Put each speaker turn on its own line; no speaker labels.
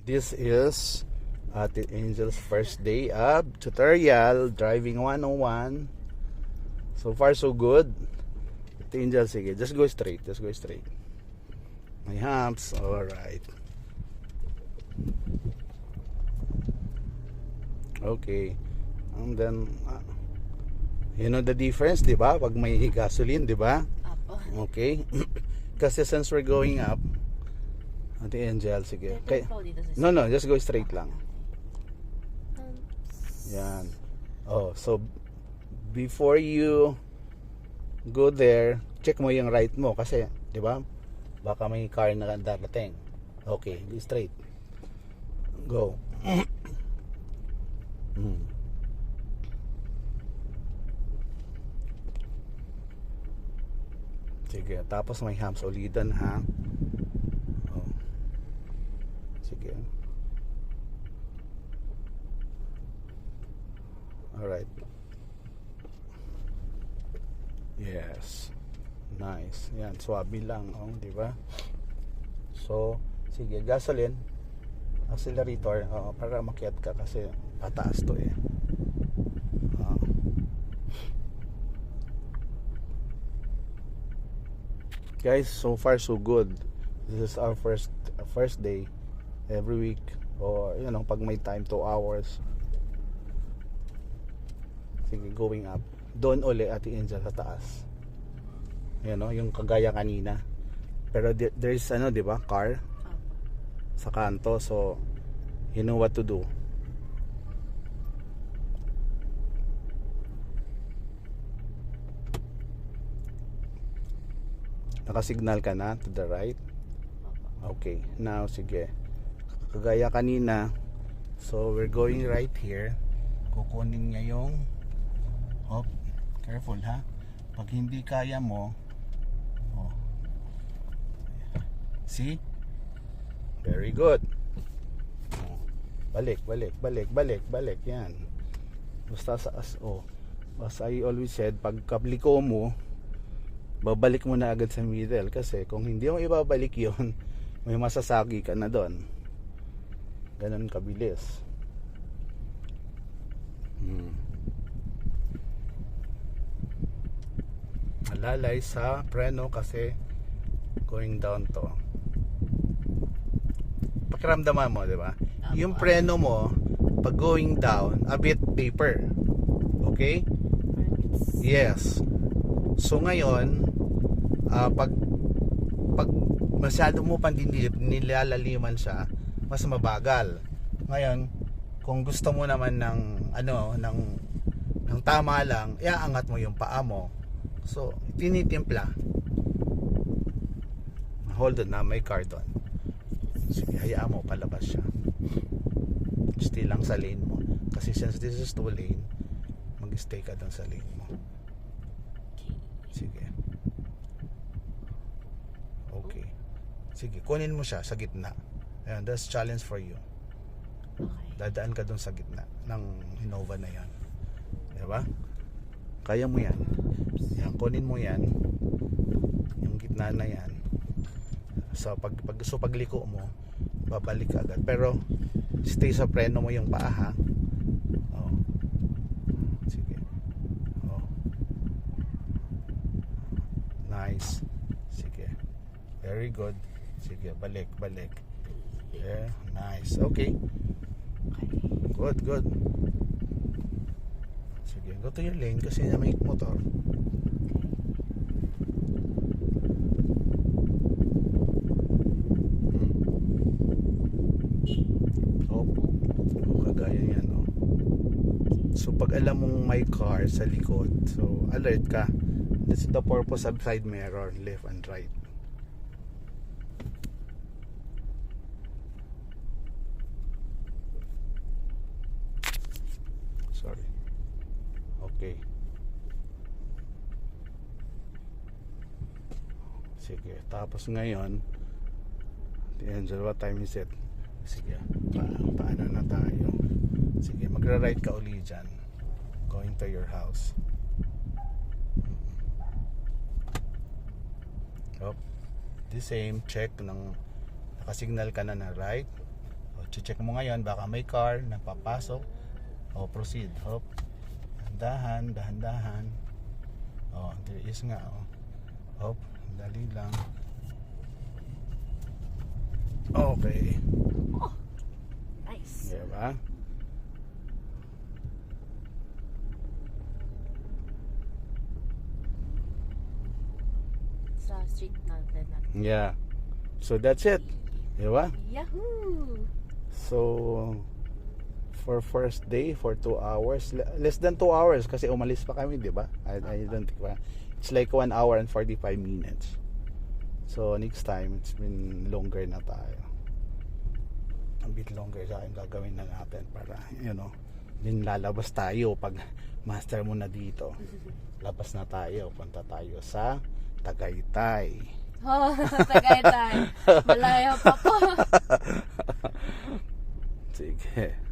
This is Ate Angel's first day of tutorial driving 101. So far so good. Ate Angel, sige, just go straight, May humps, alright. Okay. And then you know the difference, di ba? Pag may gasoline, di ba? Okay. Kasi since we're going up, Ate Angel, sige. Okay. No, just go straight lang. Yan. Oh, so before you go there, check mo yung right mo kasi, 'di ba? Baka may car na darating. Okay, go straight. Go. Sige, tapos may humps ulitan ha. Oh. Sige. Alright. Yes. Nice. Yan, swabe lang, oh, di ba? So, sige, gasoline, accelerator, para makiat ka kasi pataas to eh. Guys, so far so good. This is our first day every week, or you know, pag may time 2 hours. Sige, going up. Doon uli Ate Angel sa taas. Yan o, yung kagaya kanina. Pero there is ano, di ba, car sa kanto, so you know what to do. Nakasignal ka na to the right. Okay, now sige, kagaya kanina, so we're going right here. Kukunin niya yung careful ha. Pag hindi kaya mo, see? Very good. Balik. Yan. Basta as I always said, pag kabliko mo, babalik mo na agad sa middle. Kasi kung hindi mo ibabalik yon, may masasagi ka na doon. Ganun kabilis. Malalay sa preno kasi going down to. Pakiramdaman mo, di ba? Yung preno mo pag going down, a bit paper. Okay? Yes. So ngayon, pag masyado mo pang nilalaliman siya, mas mabagal. Ngayon, kung gusto mo naman ng ng tama lang, iaangat mo yung paa mo. So, tinitimpla. Hold on na, may car doon. Sige, hayaan mo, palabas siya. Stay lang sa lane mo. Kasi since this is 2 lane, mag-stay ka doon sa lane mo. Sige. Okay. Sige, kunin mo siya sa gitna. Ayan, that's challenge for you. Dadaan ka doon sa gitna ng Innova na yan. Diba? Kaya mo yan. Yan, kunin mo yan. Yung gitna na yan. So pagliko mo, babalik ka agad. Pero stay sa preno mo yung paa ha. Sige. Nice. Sige. Very good. Sige, balik. Yeah, nice. Okay. Good. Sige, go to your lane kasi may motor. Kagaya yan, So pag alam mong may car sa likod, so alert ka. That's the purpose of side mirror, left and right. Sorry. Okay. Sige, tapos ngayon, the Angel, what time is it? Sige, paano na tayo? Sige, magra-ride ka uli dyan, going to your house. The same, check ng nakasignal ka na right. check mo ngayon, baka may car nagpapasok. O, proceed. Hop. Dahan, dahan. Oh, there is nga. Oh. Hop, dali lang. Okay.
Oh, nice.
Diba?
Sa street natin.
Yeah. So that's it. Diba?
Yahoo!
So for first day for 2 hours, less than 2 hours kasi umalis pa kami, di ba? I don't think it's like 1 hour and 45 minutes. So next time it's been longer na tayo. A bit longer sa akin gagawin na natin para din lalabas tayo pag master mo na dito. Labas na tayo, punta tayo sa Tagaytay.
Oh, Tagaytay. Malayo pa po.
Sige.